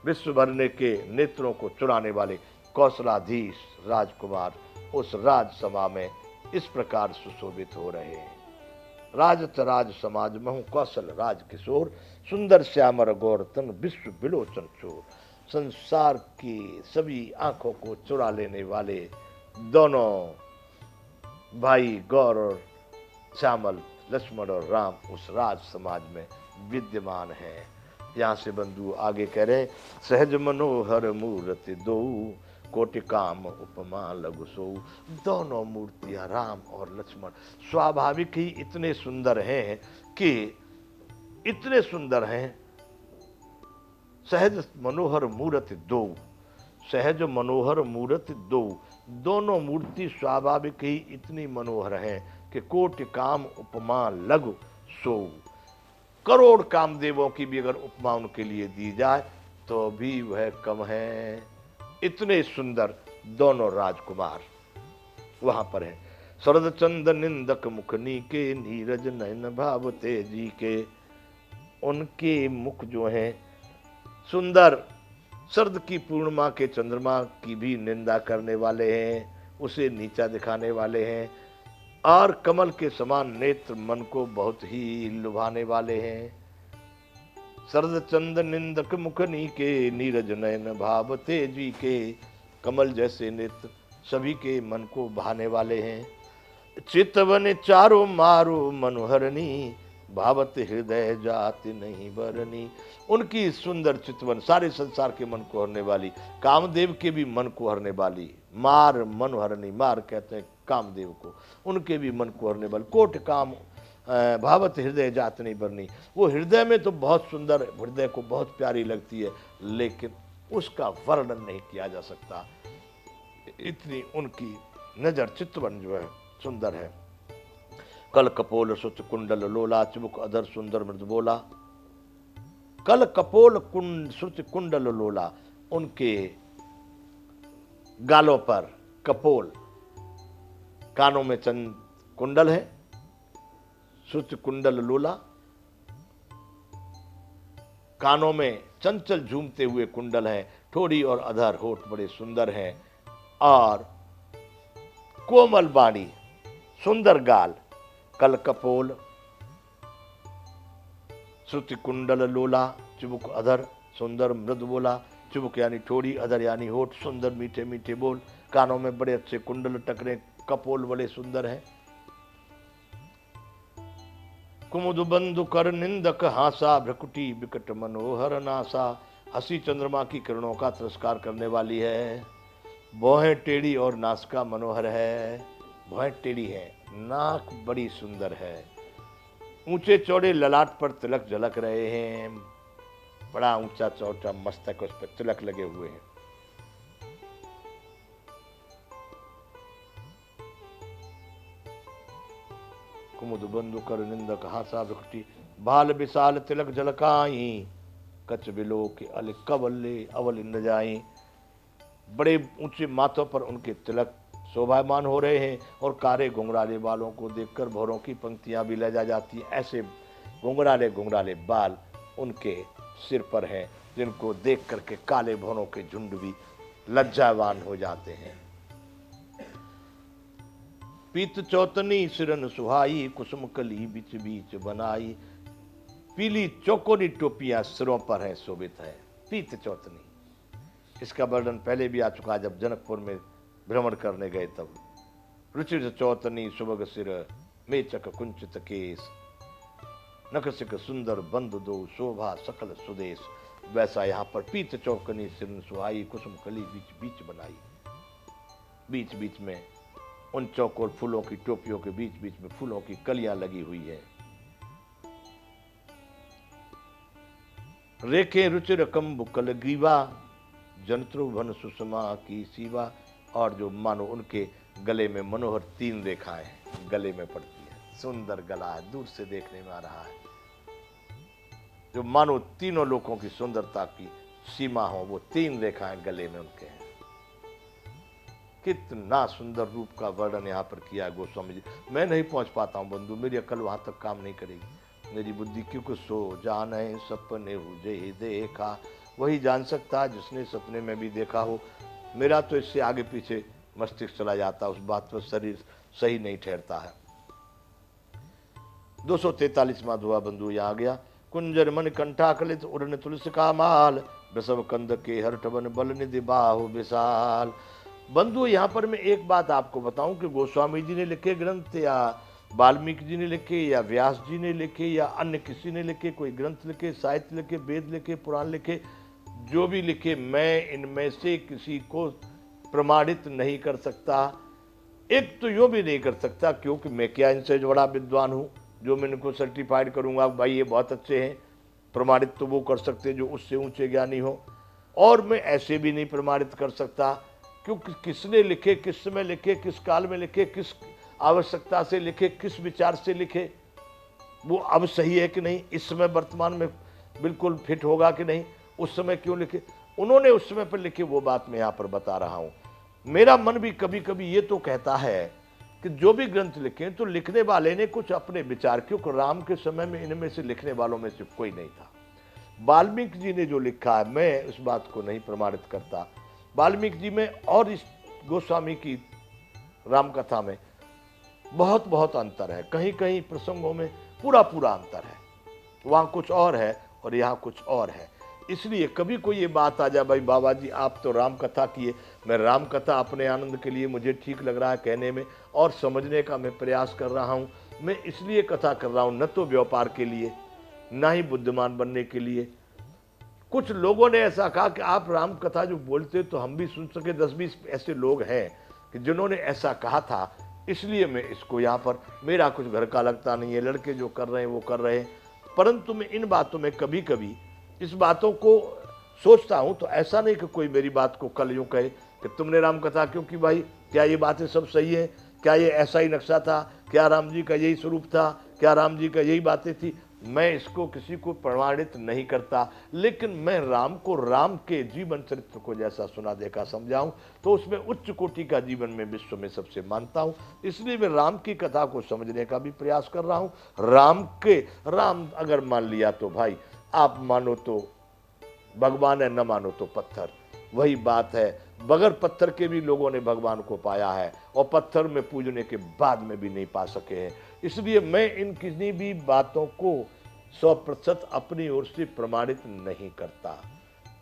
विश्व भरने के नेत्रों को चुराने वाले कौशलाधीश राजकुमार उस राजसभा में इस प्रकार सुशोभित हो रहे हैं। राजतराज समाज महु कौशल राज किशोर, सुंदर श्यामर गौरतन विश्व बिलोचन चोर। संसार की सभी आंखों को चुरा लेने वाले दोनों भाई गौर और श्यामल, लक्ष्मण और राम उस राज समाज में विद्यमान है। यहाँ से बंधु आगे कह रहे, सहज मनोहर मूर्ति दो, कोटि काम उपमा लघु सो। दोनों मूर्तियां राम और लक्ष्मण स्वाभाविक ही इतने सुंदर हैं कि इतने सुंदर हैं। सहज मनोहर मूर्ति दो, सहज मनोहर मूर्ति दो, दोनों मूर्ति स्वाभाविक ही इतनी मनोहर हैं कि कोटि काम उपमा लघु सो। करोड़ कामदेवों की भी अगर उपमा उनके लिए दी जाए तो भी वह कम है। इतने सुंदर दोनों राजकुमार वहां पर हैं। शरद चंद निंदक मुखनी के, नीरज नयन भाव तेजी के। उनके मुख जो हैं सुंदर, शरद की पूर्णिमा के चंद्रमा की भी निंदा करने वाले हैं, उसे नीचा दिखाने वाले हैं। और कमल के समान नेत्र मन को बहुत ही लुभाने वाले हैं। शरद चंद निंदक मुखनी के, नीरज नयन भाव तेजी के। कमल जैसे नेत्र सभी के मन को भाने वाले हैं। चितवन चारो मारो मनोहरनी, भावत हृदय जाति नहीं बरनी। उनकी सुंदर चितवन सारे संसार के मन को हरने वाली, कामदेव के भी मन को हरने वाली। मार मनोहरनी, मार कहते हैं कामदेव को, उनके भी मन को हरने वाली। कोट काम भावत हृदय जात नहीं बरनी। वो हृदय में तो बहुत सुंदर, हृदय को बहुत प्यारी लगती है, लेकिन उसका वर्णन नहीं किया जा सकता। इतनी उनकी नजर चितवन जो है सुंदर है। कल कपोल सुच कुंडल लोला, चुमुक अधर सुंदर मृद बोला। कल कपोल सुच कुंडल लोला, उनके गालों पर कपोल, कानों में चंद कुंडल है। सुच कुंडल लोला, कानों में चंचल झूमते हुए कुंडल हैं। ठोड़ी और अधर होठ बड़े सुंदर हैं। और कोमल बाणी, सुंदर गाल। कल कपोल श्रुति कुंडल लोला, चुबुक अधर सुंदर मृद बोला। चुबुक यानी ठोड़ी, अधर यानी होठ, सुंदर मीठे मीठे बोल। कानों में बड़े अच्छे कुंडल टकरे, कपोल बड़े सुंदर हैं। कुमुद बंधु कर निंदक हासा, भ्रकुटी विकट मनोहर नासा। हंसी चंद्रमा की किरणों का तिरस्कार करने वाली है। भौहें टेढ़ी और नासिका मनोहर है। भौहें टेढ़ी है, नाक बड़ी सुंदर है। ऊंचे चौड़े ललाट पर तिलक झलक रहे हैं। बड़ा ऊंचा चौड़ा मस्तक, उस पर तिलक लगे हुए हैं। कुमुद बंधु कर निंदक हासा, भ्रकुटी बाल विशाल तिलक झलकाई। कच बिलो के अल कवले अवल न जाई। बड़े ऊंचे माथों पर उनके तिलक शोभायमान हो रहे हैं। और कारे घुंघराले बालों को देखकर भौरों की पंक्तियां भी लजा जाती हैं। ऐसे घुंघराले घुंघराले बाल उनके सिर पर हैं, जिनको देख करके काले भौरों के झुंड भी लज्जावान हो जाते हैं। पीत चौतनी सिरन सुहाई, कुसुम कली बीच बीच बनाई। पीली चौकोनी टोपियां सिरों पर हैं, शोभित है। पीत चौतनी, इसका वर्णन पहले भी आ चुका, जब जनकपुर में भ्रमण करने गए तब। रुचिर चौतनी सुबग सिर, मेचक कुंचित केस। नखसिक सुंदर बंधु दो, शोभा सकल सुदेश। वैसा यहाँ पर पीत चौकनी सिर सुहाई, कुसुम कली बीच बीच बनाई। बीच बीच में उन चौकोर फूलों की टोपियों के बीच बीच में फूलों की कलियां लगी हुई है। रेखे रुचिर कंबु कल ग्रीवा, जंत्रुभन सुषमा की सीवा। और जो मानो उनके गले में मनोहर 3 रेखाएं गले में पड़ती है। सुंदर गला है, दूर से देखने में आ रहा है, जो मानो तीनों लोगों की सुंदरता की सीमा हो, वो 3 रेखाएं गले में उनके हैं। कितना सुंदर रूप का वर्णन यहाँ पर किया है गोस्वामी जी। मैं नहीं पहुंच पाता हूँ बंधु, मेरी अकल वहां तक काम नहीं करेगी। मेरी बुद्धि क्योंकि सो जाने सपने हुजे देखा, वही जान सकता है जिसने सपने में भी देखा हो। मेरा तो इससे आगे पीछे मस्तिष्क चला जाता, उस बात पर शरीर सही नहीं ठहरता है। 243वां दुआ बंधु यहाँ आ गया। कुंजर मन कंठा कलित उड़न तुलसी का माल, बसव कंद के हरठवन बल निधि बाहु विशाल। बंधु यहाँ पर मैं एक बात आपको बताऊं कि गोस्वामी जी ने लिखे ग्रंथ या वाल्मीकि जी ने लिखे या व्यास जी ने लिखे या अन्य किसी ने लिखे, कोई ग्रंथ लिखे, साहित्य लिखे, वेद लिखे, पुराण लिखे, जो भी लिखे, मैं इनमें से किसी को प्रमाणित नहीं कर सकता। एक तो यो भी नहीं कर सकता क्योंकि मैं क्या इनसे बड़ा विद्वान हूं जो मैं इनको सर्टिफाइड करूंगा भाई ये बहुत अच्छे हैं। प्रमाणित तो वो कर सकते जो उससे ऊंचे ज्ञानी हो, और मैं ऐसे भी नहीं प्रमाणित कर सकता क्योंकि किसने लिखे, किस समय लिखे, किस काल में लिखे, किस आवश्यकता से लिखे, किस विचार से लिखे, वो अब सही है कि नहीं, इस समय वर्तमान में बिल्कुल फिट होगा कि नहीं, उस समय क्यों लिखे, उन्होंने उस समय पर लिखे, वो बात मैं यहाँ पर बता रहा हूँ। मेरा मन भी कभी कभी ये तो कहता है कि जो भी ग्रंथ लिखे तो लिखने वाले ने कुछ अपने विचार, क्योंकि राम के समय में इनमें से लिखने वालों में से कोई नहीं था। वाल्मीकि जी ने जो लिखा है मैं उस बात को नहीं प्रमाणित करता। वाल्मीकि जी में और इस गोस्वामी की राम कथा में बहुत बहुत अंतर है, कहीं कहीं प्रसंगों में पूरा पूरा अंतर है, वहाँ कुछ और है और यहाँ कुछ और है। इसलिए कभी कोई ये बात आ जाए भाई बाबा जी आप तो राम कथा किए, मैं राम कथा अपने आनंद के लिए मुझे ठीक लग रहा है कहने में और समझने का मैं प्रयास कर रहा हूँ, मैं इसलिए कथा कर रहा हूँ, न तो व्यापार के लिए ना ही बुद्धिमान बनने के लिए। कुछ लोगों ने ऐसा कहा कि आप राम कथा जो बोलते तो हम भी सुन सके, 10-20 ऐसे लोग हैं कि जिन्होंने ऐसा कहा था, इसलिए मैं इसको यहाँ पर, मेरा कुछ घर का लगता नहीं है, लड़के जो कर रहे हैं वो कर रहे हैं, परंतु मैं इन बातों में कभी कभी इस बातों को सोचता हूँ तो ऐसा नहीं कि कोई मेरी बात को कल यूँ कहे कि तुमने राम कथा क्यों की भाई, क्या ये बातें सब सही है, क्या ये ऐसा ही नक्शा था, क्या राम जी का यही स्वरूप था, क्या राम जी का यही बातें थी। मैं इसको किसी को प्रमाणित नहीं करता, लेकिन मैं राम को राम के जीवन चरित्र को जैसा सुना देखा समझाऊं तो उसमें उच्च कोटि का जीवन में विश्व में सबसे मानता हूं, इसलिए मैं राम की कथा को समझने का भी प्रयास कर रहा हूं। राम अगर मान लिया तो भाई आप मानो तो भगवान है, न मानो तो पत्थर, वही बात है। बगैर पत्थर के भी लोगों ने भगवान को पाया है और पत्थर में पूजने के बाद में भी नहीं पा सके हैं। इसलिए मैं इन किसी भी बातों को 100% अपनी ओर से प्रमाणित नहीं करता।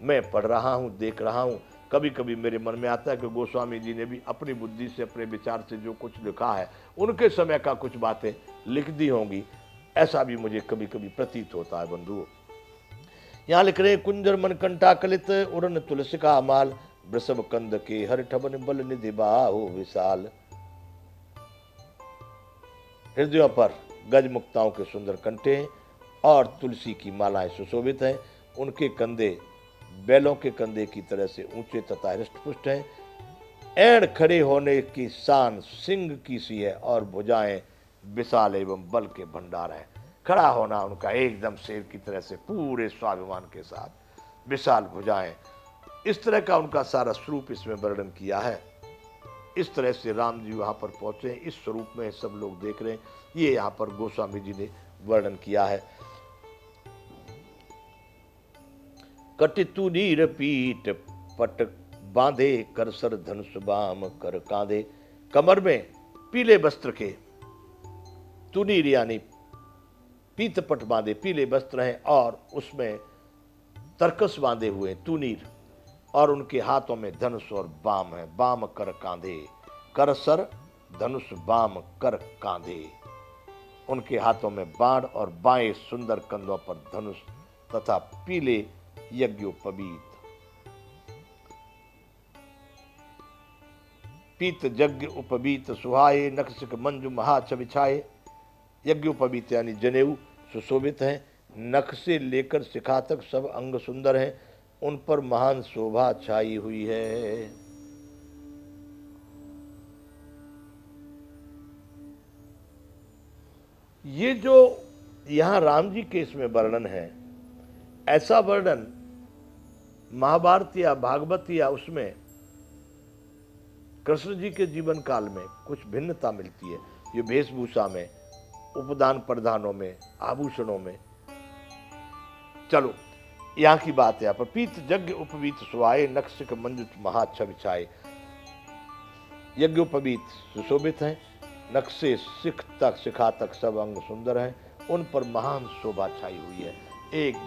मैं पढ़ रहा हूँ, देख रहा हूँ, कभी कभी मेरे मन में आता है कि गोस्वामी जी ने भी अपनी बुद्धि से, अपने विचार से जो कुछ लिखा है उनके समय का कुछ बातें लिख दी होंगी, ऐसा भी मुझे कभी कभी प्रतीत होता है। बंधुओं यहाँ लिख रहे कुंजर मन कंटा कलित उड़न तुलसी का माल, वृषभ कंद के हर ठबन बल निधि बाहु विशाल। हृदयों पर गज मुक्ताओं के सुंदर कंठे और तुलसी की मालाएं सुशोभित हैं, उनके कंधे बैलों के कंधे की तरह से ऊंचे तथा हृष्टपुष्ट हैं, एड़ खड़े होने की शान सिंह की सी है और भुजाएं विशाल एवं बल के भंडार हैं। खड़ा होना उनका एकदम शेर की तरह से पूरे स्वाभिमान के साथ, विशाल भुजाएं, इस तरह का उनका सारा स्वरूप इसमें वर्णन किया है। इस तरह से राम जी वहां पर पहुंचे, इस स्वरूप में सब लोग देख रहे हैं, ये यहाँ पर गोस्वामी जी ने वर्णन किया है। कटितु नीर पीठ पट बांधे, कर सर धनुष बाम कर कांधे। कमर में पीले वस्त्र के, तुनीर यानी पीत पट बांधे, पीले वस्त्र हैं और उसमें तरकस बांधे हुए तुनीर, और उनके हाथों में धनुष और बाम है, बाम कर कांधे, कर सर धनुष बाम कर कांधे, उनके हाथों में बाण और बाएं सुंदर कंधों पर धनुष तथा पीले यज्ञोपवीत, पीत यज्ञ उपवीत सुहाए, नखसिक मंजू महाछ बिछाए। यज्ञोपवीत यानी जनेऊ सुशोभित हैं, नख से लेकर शिखा तक सब अंग सुंदर हैं, उन पर महान शोभा छाई हुई है। ये जो यहां राम जी के इसमें वर्णन है, ऐसा वर्णन महाभारत या भागवत या उसमें कृष्ण जी के जीवन काल में कुछ भिन्नता मिलती है। ये वेशभूषा में, उपदान प्रदानों में, आभूषणों में। चलो यहाँ की बात है। यहाँ पर पीत यज्ञ उपवीत सुहाए, नक्सिक मंजुत महाच्छव छाए। यज्ञोपवीत सुशोभित हैं, नक्शे सिख तक शिखा तक सब अंग सुंदर हैं, उन पर महान शोभा छाई हुई है। एकदम